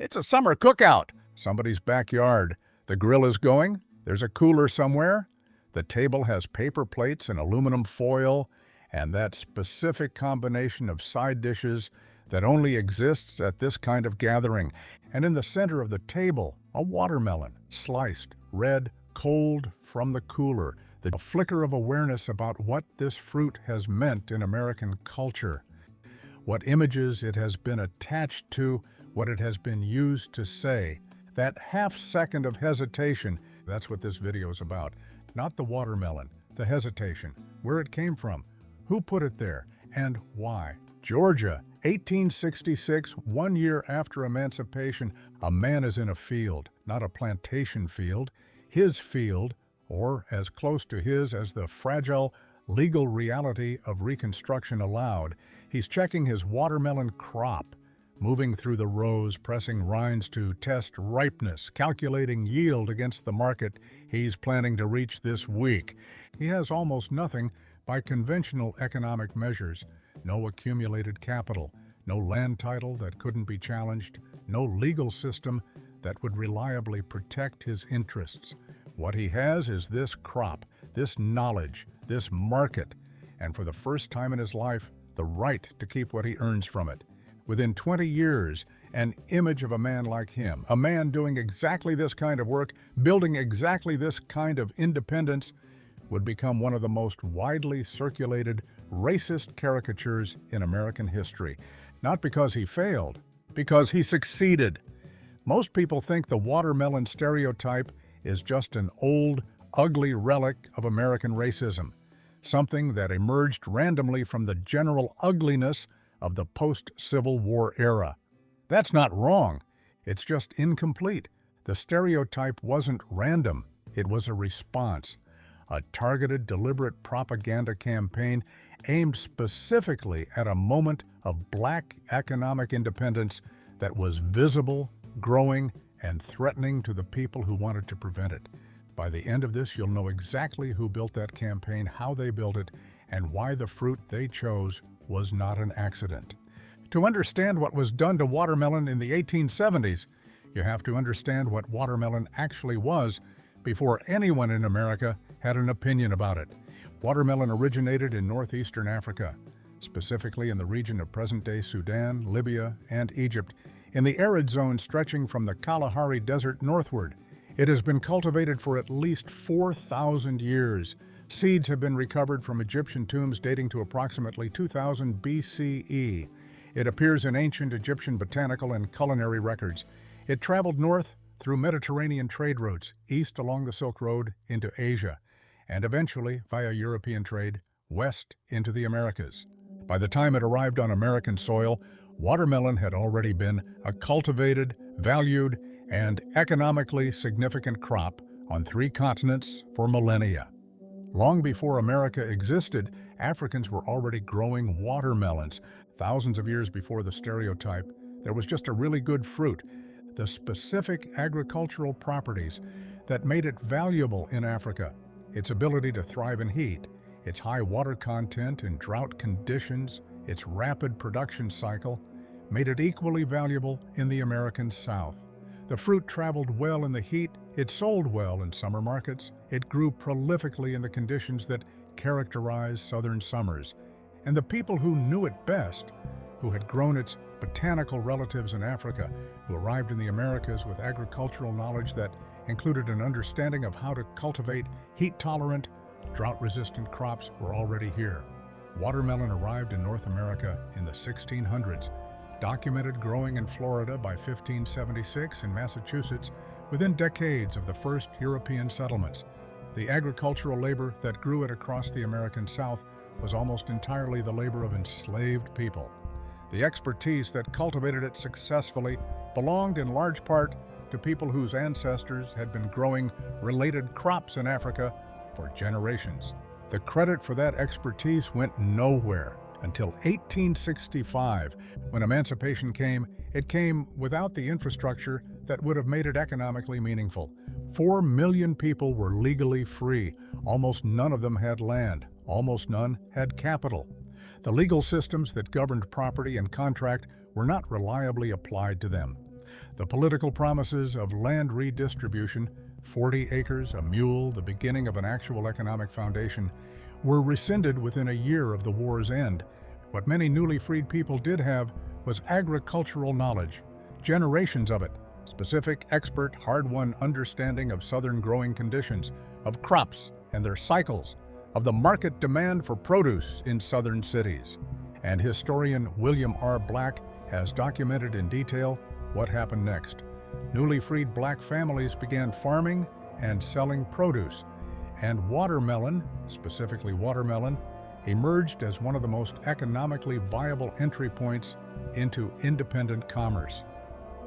It's a summer cookout. Somebody's backyard. The grill is going. There's a cooler somewhere. The table has paper plates and aluminum foil, and that specific combination of side dishes that only exists at this kind of gathering. And in the center of the table, a watermelon, sliced, red, cold from the cooler. The flicker of awareness about what this fruit has meant in American culture, what images it has been attached to, what it has been used to say. That half second of hesitation, that's what this video is about. Not the watermelon, the hesitation, where it came from, who put it there, and why. Georgia, 1866, 1 year after emancipation, a man is in a field, not a plantation field, his field, or as close to his as the fragile legal reality of Reconstruction allowed. He's checking his watermelon crop, moving through the rows, pressing rinds to test ripeness, calculating yield against the market he's planning to reach this week. He has almost nothing by conventional economic measures. No accumulated capital, no land title that couldn't be challenged, no legal system that would reliably protect his interests. What he has is this crop, this knowledge, this market, and for the first time in his life, the right to keep what he earns from it. Within 20 years, an image of a man like him, a man doing exactly this kind of work, building exactly this kind of independence, would become one of the most widely circulated racist caricatures in American history. Not because he failed, because he succeeded. Most people think the watermelon stereotype is just an old, ugly relic of American racism, something that emerged randomly from the general ugliness of the post-Civil War era. That's not wrong. It's just incomplete. The stereotype wasn't random. It was a response, a targeted, deliberate propaganda campaign aimed specifically at a moment of Black economic independence that was visible, growing, and threatening to the people who wanted to prevent it. By the end of this, you'll know exactly who built that campaign, how they built it, and why the fruit they chose was not an accident. To understand what was done to watermelon in the 1870s, you have to understand what watermelon actually was before anyone in America had an opinion about it. Watermelon originated in northeastern Africa, specifically in the region of present-day Sudan, Libya, and Egypt, in the arid zone stretching from the Kalahari Desert northward. It has been cultivated for at least 4,000 years. Seeds have been recovered from Egyptian tombs dating to approximately 2000 BCE. It appears in ancient Egyptian botanical and culinary records. It traveled north through Mediterranean trade routes, east along the Silk Road into Asia, and eventually, via European trade, west into the Americas. By the time it arrived on American soil, watermelon had already been a cultivated, valued, and economically significant crop on 3 continents for millennia. Long before America existed, Africans were already growing watermelons. Thousands of years before the stereotype, there was just a really good fruit. The specific agricultural properties that made it valuable in Africa, its ability to thrive in heat, its high water content in drought conditions, its rapid production cycle, made it equally valuable in the American South. The fruit traveled well in the heat, it sold well in summer markets, it grew prolifically in the conditions that characterize southern summers. And the people who knew it best, who had grown its botanical relatives in Africa, who arrived in the Americas with agricultural knowledge that included an understanding of how to cultivate heat-tolerant, drought-resistant crops, were already here. Watermelon arrived in North America in the 1600s, documented growing in Florida by 1576 and Massachusetts within decades of the first European settlements. The agricultural labor that grew it across the American South was almost entirely the labor of enslaved people. The expertise that cultivated it successfully belonged in large part to people whose ancestors had been growing related crops in Africa for generations. The credit for that expertise went nowhere until 1865. When emancipation came, it came without the infrastructure that would have made it economically meaningful. 4 million people were legally free. Almost none of them had land. Almost none had capital. The legal systems that governed property and contract were not reliably applied to them. The political promises of land redistribution, 40 acres, a mule, the beginning of an actual economic foundation, were rescinded within a year of the war's end. What many newly freed people did have was agricultural knowledge, generations of it, specific, expert, hard-won understanding of southern growing conditions, of crops and their cycles, of the market demand for produce in southern cities. And historian William R. Black has documented in detail what happened next. Newly freed black families began farming and selling produce, and watermelon, specifically watermelon, emerged as one of the most economically viable entry points into independent commerce.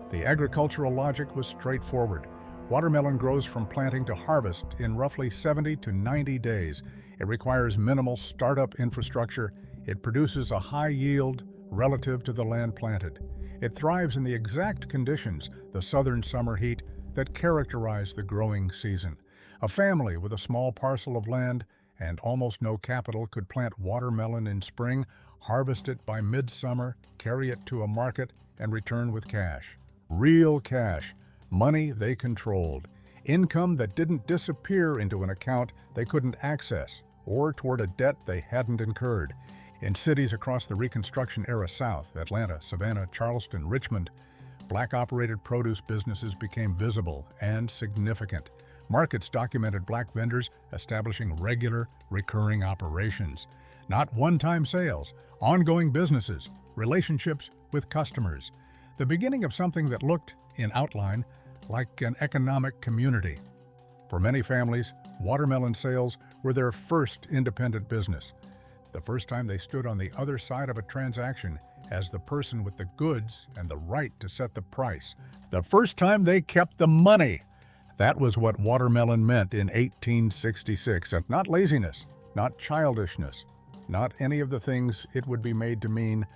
The agricultural logic was straightforward. Watermelon grows from planting to harvest in roughly 70 to 90 days. It requires minimal startup infrastructure. It produces a high yield relative to the land planted. It thrives in the exact conditions, the southern summer heat, that characterize the growing season. A family with a small parcel of land and almost no capital could plant watermelon in spring, harvest it by midsummer, carry it to a market, and return with cash. Real cash, money they controlled, income that didn't disappear into an account they couldn't access or toward a debt they hadn't incurred. In cities across the Reconstruction-era South, Atlanta, Savannah, Charleston, Richmond, black-operated produce businesses became visible and significant. Markets documented black vendors establishing regular, recurring operations. Not one-time sales, ongoing businesses, relationships with customers. The beginning of something that looked, in outline, like an economic community. For many families, watermelon sales were their first independent business. The first time they stood on the other side of a transaction as the person with the goods and the right to set the price. The first time they kept the money. That was what watermelon meant in 1866, and not laziness, not childishness, not any of the things it would be made to mean.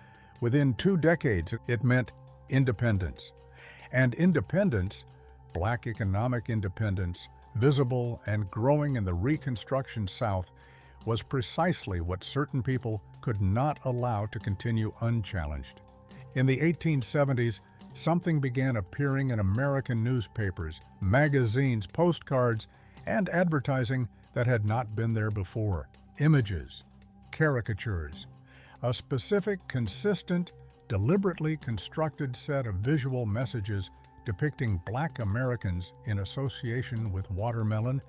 Within 2 decades, it meant independence. And independence, black economic independence, visible and growing in the Reconstruction South, was precisely what certain people could not allow to continue unchallenged. In the 1870s, something began appearing in American newspapers, magazines, postcards, and advertising that had not been there before. Images, caricatures, a specific, consistent, deliberately constructed set of visual messages depicting black Americans in association with watermelon,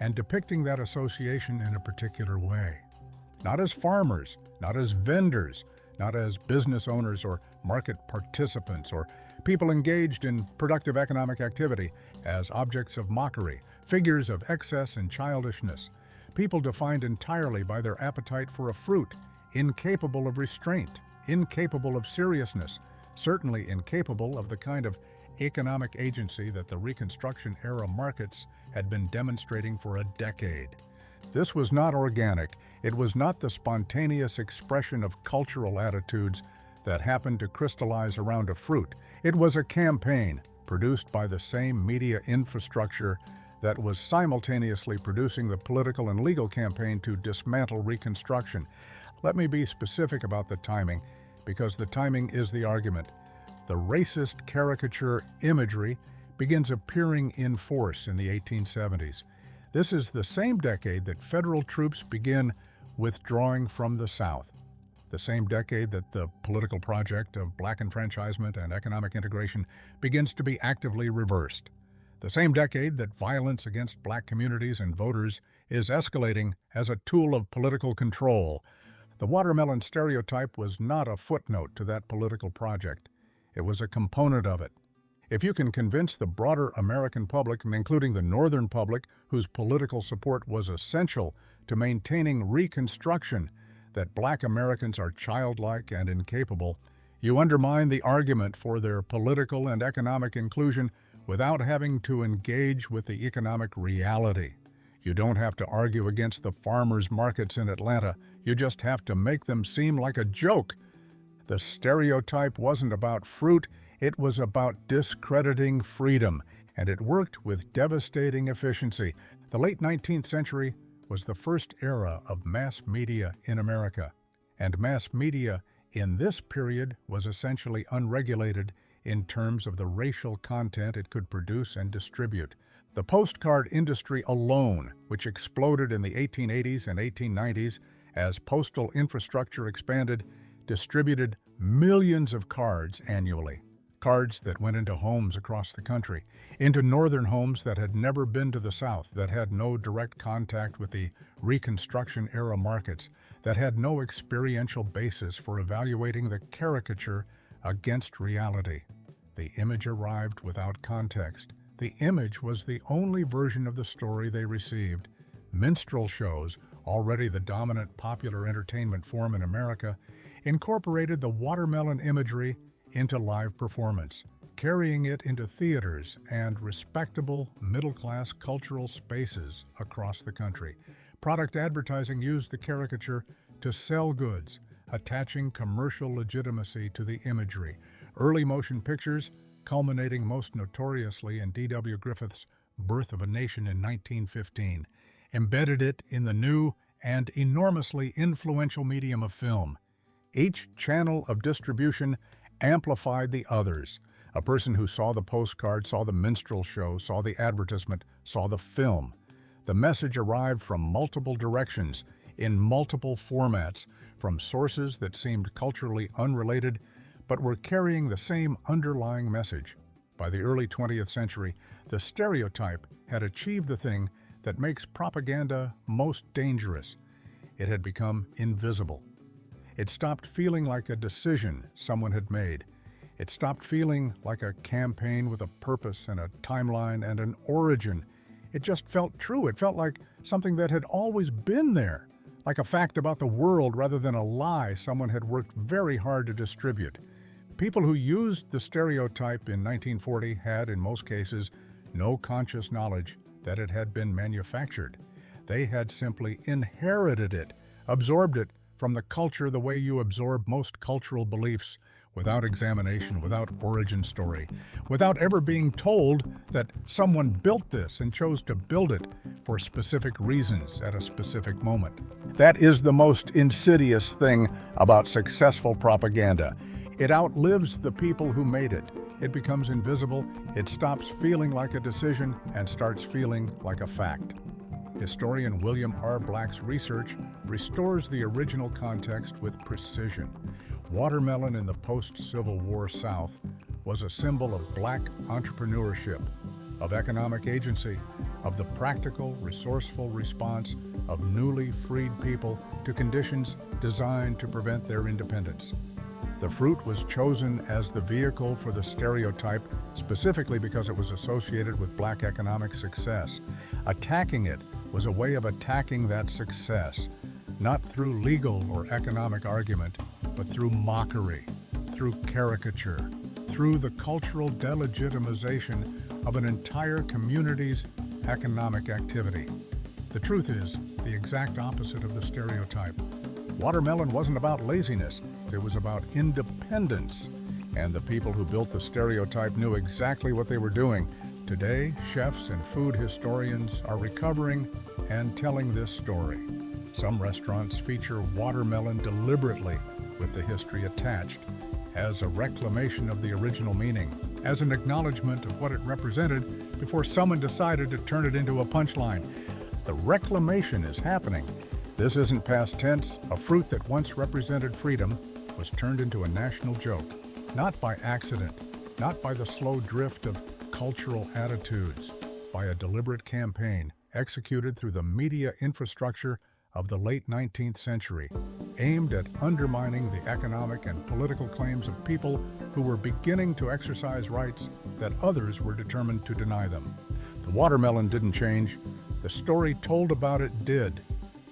and depicting that association in a particular way. Not as farmers, not as vendors, not as business owners or market participants or people engaged in productive economic activity, as objects of mockery, figures of excess and childishness, people defined entirely by their appetite for a fruit, incapable of restraint, incapable of seriousness, certainly incapable of the kind of economic agency that the Reconstruction-era markets had been demonstrating for a decade. This was not organic. It was not the spontaneous expression of cultural attitudes that happened to crystallize around a fruit. It was a campaign produced by the same media infrastructure that was simultaneously producing the political and legal campaign to dismantle Reconstruction. Let me be specific about the timing, because the timing is the argument. The racist caricature imagery begins appearing in force in the 1870s. This is the same decade that federal troops begin withdrawing from the South, the same decade that the political project of black enfranchisement and economic integration begins to be actively reversed, the same decade that violence against black communities and voters is escalating as a tool of political control. The watermelon stereotype was not a footnote to that political project. It was a component of it. If you can convince the broader American public, including the Northern public, whose political support was essential to maintaining Reconstruction, that black Americans are childlike and incapable, you undermine the argument for their political and economic inclusion without having to engage with the economic reality. You don't have to argue against the farmers' markets in Atlanta. You just have to make them seem like a joke. The stereotype wasn't about fruit, it was about discrediting freedom, and it worked with devastating efficiency. The late 19th century was the first era of mass media in America, and mass media in this period was essentially unregulated in terms of the racial content it could produce and distribute. The postcard industry alone, which exploded in the 1880s and 1890s as postal infrastructure expanded, distributed millions of cards annually. Cards that went into homes across the country, into northern homes that had never been to the South, that had no direct contact with the Reconstruction-era markets, that had no experiential basis for evaluating the caricature against reality. The image arrived without context. The image was the only version of the story they received. Minstrel shows, already the dominant popular entertainment form in America, incorporated the watermelon imagery into live performance, carrying it into theaters and respectable middle-class cultural spaces across the country. Product advertising used the caricature to sell goods, attaching commercial legitimacy to the imagery. Early motion pictures, culminating most notoriously in D.W. Griffith's Birth of a Nation in 1915, embedded it in the new and enormously influential medium of film. Each channel of distribution amplified the others. A person who saw the postcard, saw the minstrel show, saw the advertisement, saw the film. The message arrived from multiple directions, in multiple formats, from sources that seemed culturally unrelated, but were carrying the same underlying message. By the early 20th century, the stereotype had achieved the thing that makes propaganda most dangerous. It had become invisible. It stopped feeling like a decision someone had made. It stopped feeling like a campaign with a purpose and a timeline and an origin. It just felt true. It felt like something that had always been there, like a fact about the world rather than a lie someone had worked very hard to distribute. People who used the stereotype in 1940 had, in most cases, no conscious knowledge that it had been manufactured. They had simply inherited it, absorbed it from the culture the way you absorb most cultural beliefs, without examination, without origin story, without ever being told that someone built this and chose to build it for specific reasons at a specific moment. That is the most insidious thing about successful propaganda. It outlives the people who made it. It becomes invisible, it stops feeling like a decision and starts feeling like a fact. Historian William R. Black's research restores the original context with precision. Watermelon in the post-Civil War South was a symbol of Black entrepreneurship, of economic agency, of the practical, resourceful response of newly freed people to conditions designed to prevent their independence. The fruit was chosen as the vehicle for the stereotype specifically because it was associated with Black economic success. Attacking it was a way of attacking that success, not through legal or economic argument, but through mockery, through caricature, through the cultural delegitimization of an entire community's economic activity. The truth is the exact opposite of the stereotype. Watermelon wasn't about laziness, it was about independence. And the people who built the stereotype knew exactly what they were doing. Today, chefs and food historians are recovering and telling this story. Some restaurants feature watermelon deliberately with the history attached, as a reclamation of the original meaning, as an acknowledgement of what it represented before someone decided to turn it into a punchline. The reclamation is happening. This isn't past tense. A fruit that once represented freedom was turned into a national joke, not by accident, not by the slow drift of cultural attitudes, by a deliberate campaign executed through the media infrastructure of the late 19th century, aimed at undermining the economic and political claims of people who were beginning to exercise rights that others were determined to deny them. The watermelon didn't change. The story told about it did.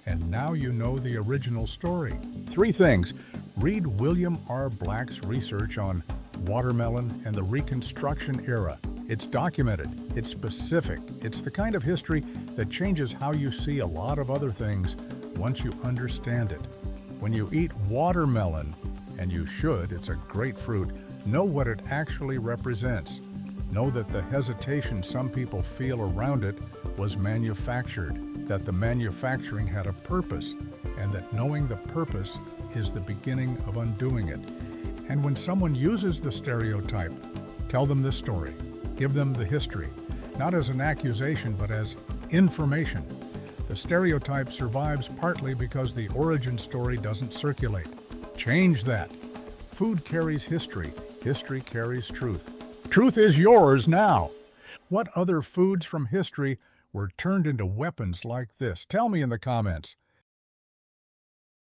And now you know the original story. 3 things. Read William R. Black's research on watermelon and the Reconstruction era. It's documented, it's specific, it's the kind of history that changes how you see a lot of other things once you understand it. When you eat watermelon, and you should, it's a great fruit, know what it actually represents. Know that the hesitation some people feel around it was manufactured, that the manufacturing had a purpose, and that knowing the purpose is the beginning of undoing it. And when someone uses the stereotype, Tell them this story. Give them the history, not as an accusation, but as information. The stereotype survives partly because the origin story doesn't circulate. Change that. Food carries history. History carries truth. Truth is yours now. What other foods from history were turned into weapons like this? Tell me in the comments.